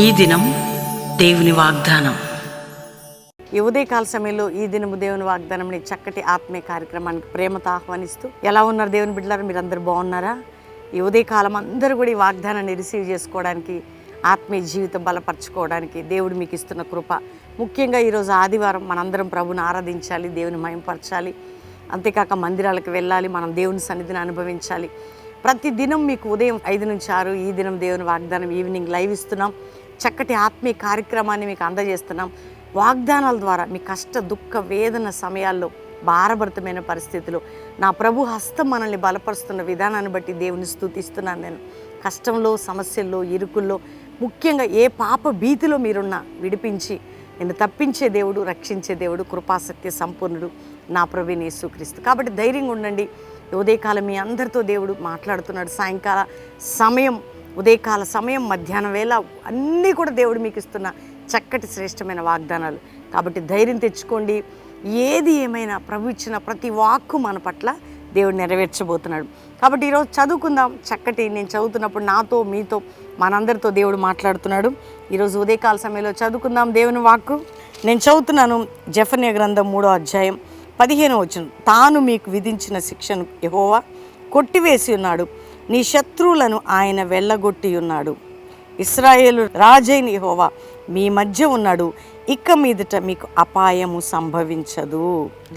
ఈ దినం దేవుని వాగ్దానం. ఈ ఉదయకాల సమయంలో ఈ దినము దేవుని వాగ్దానం చక్కటి ఆత్మీయ కార్యక్రమానికి ప్రేమతో ఆహ్వానిస్తూ, ఎలా ఉన్నారు దేవుని బిడ్డలారా? మీరు అందరూ బాగున్నారా? ఈ ఉదయకాలం అందరూ కూడా ఈ వాగ్దానాన్ని రిసీవ్ చేసుకోవడానికి, ఆత్మీయ జీవితం బలపరచుకోవడానికి దేవుడు మీకు ఇస్తున్న కృప. ముఖ్యంగా ఈరోజు ఆదివారం మనందరం ప్రభుని ఆరాధించాలి, దేవుని మహిమపరచాలి. అంతేకాక మందిరాలకు వెళ్ళాలి, మనం దేవుని సన్నిధిని అనుభవించాలి. ప్రతి దినం మీకు ఉదయం 5 నుంచి 6 ఈ దినం దేవుని వాగ్దానం ఈవినింగ్ లైవ్ ఇస్తున్నాం. చక్కటి ఆత్మీయ కార్యక్రమాన్ని మీకు అందజేస్తున్నాం. వాగ్దానాల ద్వారా మీ కష్ట దుఃఖ వేదన సమయాల్లో, భారభరితమైన పరిస్థితుల్లో నా ప్రభు హస్తం మనల్ని బలపరుస్తున్న విధానాన్ని బట్టి దేవుని స్తుతిస్తున్నాను. నేను కష్టంలో, సమస్యల్లో, ఇరుకుల్లో, ముఖ్యంగా ఏ పాప భీతిలో మీరున్నా విడిపించి నిన్ను తప్పించే దేవుడు, రక్షించే దేవుడు, కృపాసత్య సంపూర్ణుడు నా ప్రభువైన యేసుక్రీస్తు. కాబట్టి ధైర్యంగా ఉండండి. ఉదయకాలం మీ అందరితో దేవుడు మాట్లాడుతున్నాడు. సాయంకాల సమయం, ఉదయకాల సమయం, మధ్యాహ్నం వేళ అన్నీ కూడా దేవుడు మీకు ఇస్తున్న చక్కటి శ్రేష్టమైన వాగ్దానాలు. కాబట్టి ధైర్యం తెచ్చుకోండి. ఏది ఏమైనా ప్రభు ఇచ్చిన ప్రతి వాక్కు మన పట్ల దేవుడు నెరవేర్చబోతున్నాడు. కాబట్టి ఈరోజు చదువుకుందాం. చక్కటి నేను చదువుతున్నప్పుడు నాతో, మీతో, మనందరితో దేవుడు మాట్లాడుతున్నాడు. ఈరోజు ఉదయకాల సమయంలో చదువుకుందాం దేవుని వాక్కు. నేను చదువుతున్నాను జెఫన్యా గ్రంథం 3వ అధ్యాయం 15వ వచనం. తాను మీకు విధించిన శిక్షను యెహోవా కొట్టివేసి ఉన్నాడు, నీ శత్రువులను ఆయన వెళ్ళగొట్టి ఉన్నాడు. ఇశ్రాయేలు రాజైన యెహోవా మీ మధ్య ఉన్నాడు, ఇక మీదట మీకు అపాయము సంభవించదు.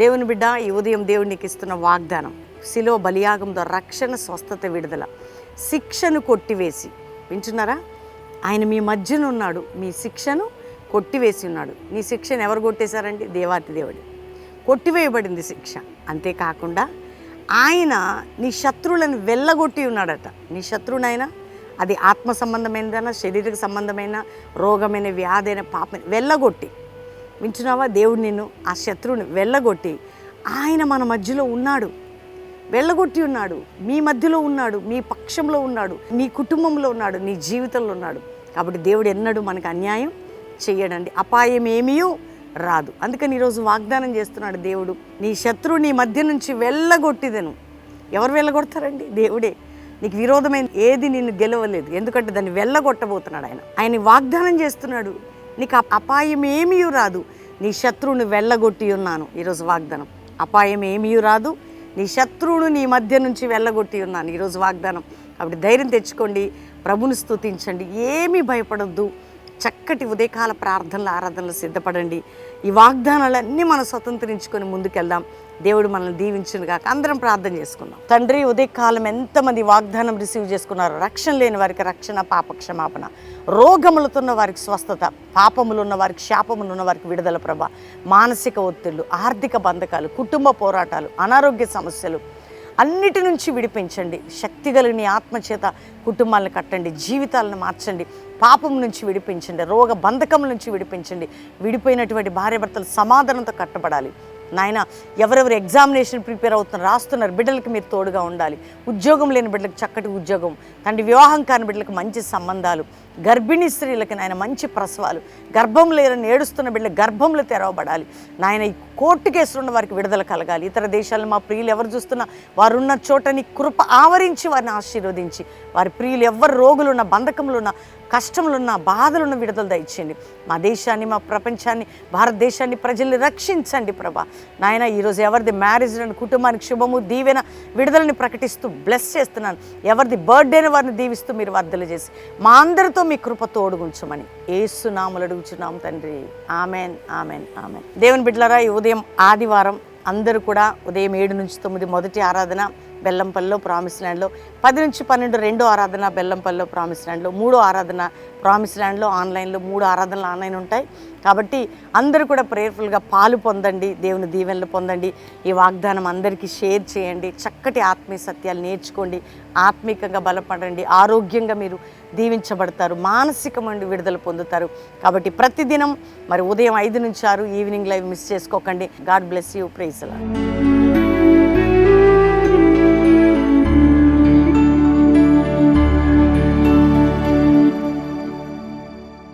దేవుని బిడ్డ, ఈ ఉదయం దేవునికి ఇస్తున్న వాగ్దానం, శిలువ బలియాగం ద్వారా రక్షణ, స్వస్థత, విడుదల. శిక్షను కొట్టివేసి, వింటున్నారా? ఆయన మీ మధ్యన ఉన్నాడు, మీ శిక్షను కొట్టివేసి ఉన్నాడు. నీ శిక్షను ఎవరు కొట్టేశారండి? దేవాతి దేవుడు. కొట్టివేయబడింది శిక్ష. అంతేకాకుండా ఆయన నీ శత్రువులను వెళ్ళగొట్టి ఉన్నాడట. నీ శత్రువునైనా, అది ఆత్మ సంబంధమైనదైనా, శరీరక సంబంధమైన, రోగమైన, వ్యాధైన, పాపమైన వెళ్ళగొట్టి, వింటున్నావా? దేవుడు నిన్ను, ఆ శత్రువుని వెళ్ళగొట్టి ఆయన మన మధ్యలో ఉన్నాడు, వెళ్ళగొట్టి ఉన్నాడు, మీ మధ్యలో ఉన్నాడు, మీ పక్షంలో ఉన్నాడు, నీ కుటుంబంలో ఉన్నాడు, నీ జీవితంలో ఉన్నాడు. కాబట్టి దేవుడు ఎన్నడూ మనకు అన్యాయం చెయ్యడండి. అపాయం ఏమీ రాదు. అందుకని ఈరోజు వాగ్దానం చేస్తున్నాడు దేవుడు, నీ శత్రువు నీ మధ్య నుంచి వెళ్ళగొట్టిదను. ఎవరు వెళ్ళగొడతారండి? దేవుడే. నీకు విరోధమైన ఏది నిన్ను గెలవలేదు, ఎందుకంటే దాన్ని వెళ్ళగొట్టబోతున్నాడు ఆయన. ఆయన వాగ్దానం చేస్తున్నాడు, నీకు అపాయం ఏమీ రాదు, నీ శత్రువుని వెళ్ళగొట్టి ఉన్నాను. ఈరోజు వాగ్దానం, అపాయం ఏమీ రాదు, నీ శత్రువును నీ మధ్య నుంచి వెళ్ళగొట్టి ఉన్నాను. ఈరోజు వాగ్దానం. కాబట్టి ధైర్యం తెచ్చుకోండి, ప్రభుని స్తుతించండి, ఏమీ భయపడొద్దు. చక్కటి ఉదయకాల ప్రార్థనలు, ఆరాధనలు సిద్ధపడండి. ఈ వాగ్దానాలన్నీ మనం స్వతంత్రించుకొని ముందుకెళ్దాం. దేవుడు మనల్ని దీవించునుగాక. అందరం ప్రార్థన చేసుకుందాం. తండ్రి, ఉదయకాలం ఎంతమంది వాగ్దానం రిసీవ్ చేసుకున్నారు? రక్షణ లేని వారికి రక్షణ, పాప క్షమాపణ, రోగములతో ఉన్న వారికి స్వస్థత, పాపములు ఉన్న వారికి, శాపములు ఉన్న వారికి విడుదల ప్రభ, మానసిక ఒత్తిళ్లు, ఆర్థిక బంధకాలు, కుటుంబ పోరాటాలు, అనారోగ్య సమస్యలు అన్నిటి నుంచి విడిపించండి. శక్తి కలిగిన ఆత్మచేత కుటుంబాలను కట్టండి, జీవితాలను మార్చండి, పాపం నుంచి విడిపించండి, రోగ బంధకం నుంచి విడిపించండి. విడిపోయినటువంటి భార్యాభర్తలు సమాధానంతో కట్టబడాలి. నాయన, ఎవరెవరు ఎగ్జామినేషన్ ప్రిపేర్ అవుతున్నారు, రాస్తున్నారు, బిడ్డలకి మీరు తోడుగా ఉండాలి. ఉద్యోగం లేని బిడ్డలకు చక్కటి ఉద్యోగం, తండ్రి వివాహం కాని బిడ్డలకు మంచి సంబంధాలు, గర్భిణీ స్త్రీలకి నాయన మంచి ప్రసవాలు, గర్భం లేరని ఏడుస్తున్న బిడ్డలకు గర్భంలో తెరవబడాలి. నాయన, ఈ కోర్టు కేసులు ఉన్న వారికి విడుదల కలగాలి. ఇతర దేశాలను మా ప్రియులు ఎవరు చూస్తున్నా వారు ఉన్న చోటని కృప ఆవరించి వారిని ఆశీర్వదించి, వారి ప్రియులు ఎవరు రోగులున్న, బంధకములున్న, కష్టములున్న, బాధలున్న విడుదల దయచేయండి. మా దేశాన్ని, మా ప్రపంచాన్ని, భారతదేశాన్ని, ప్రజల్ని రక్షించండి ప్రభా. నాయన, ఈరోజు ఎవరిది మ్యారేజ్ అని కుటుంబానికి శుభము, దీవెన, విడుదలని ప్రకటిస్తూ బ్లెస్ చేస్తున్నాను. ఎవరిది బర్త్డేని వారిని దీవిస్తూ మీరు వర్ధలు చేసి మా అందరితో మీ కృప తోడుగుంచమని యేసు నామములో అడుగుచున్నాం తండ్రి. Amen, amen, amen. దేవుని బిడ్డలారా, ఈ ఉదయం ఆదివారం అందరూ కూడా ఉదయం 7 నుంచి 9 మొదటి ఆరాధన బెల్లంపల్లిలో ప్రామిస్ ల్యాండ్లో, 10 నుంచి 12 రెండో ఆరాధన బెల్లంపల్లిలో ప్రామిస్ ల్యాండ్లో, 3వ ఆరాధన ప్రామిస్ ల్యాండ్లో ఆన్లైన్లో, 3 ఆరాధనలు ఆన్లైన్ ఉంటాయి. కాబట్టి అందరూ కూడా ప్రేయర్ఫుల్గా పాలు పొందండి, దేవుని దీవెనలు పొందండి. ఈ వాగ్దానం అందరికీ షేర్ చేయండి. చక్కటి ఆత్మీయ సత్యాలు నేర్చుకోండి, ఆత్మీయంగా బలపడండి, ఆరోగ్యంగా మీరు దీవించబడతారు, మానసికమైన విడుదల పొందుతారు. కాబట్టి ప్రతిదినం మరి ఉదయం 5 నుంచి 6 ఈవినింగ్ లైవ్ మిస్ చేసుకోకండి. God bless you. Praise the lord.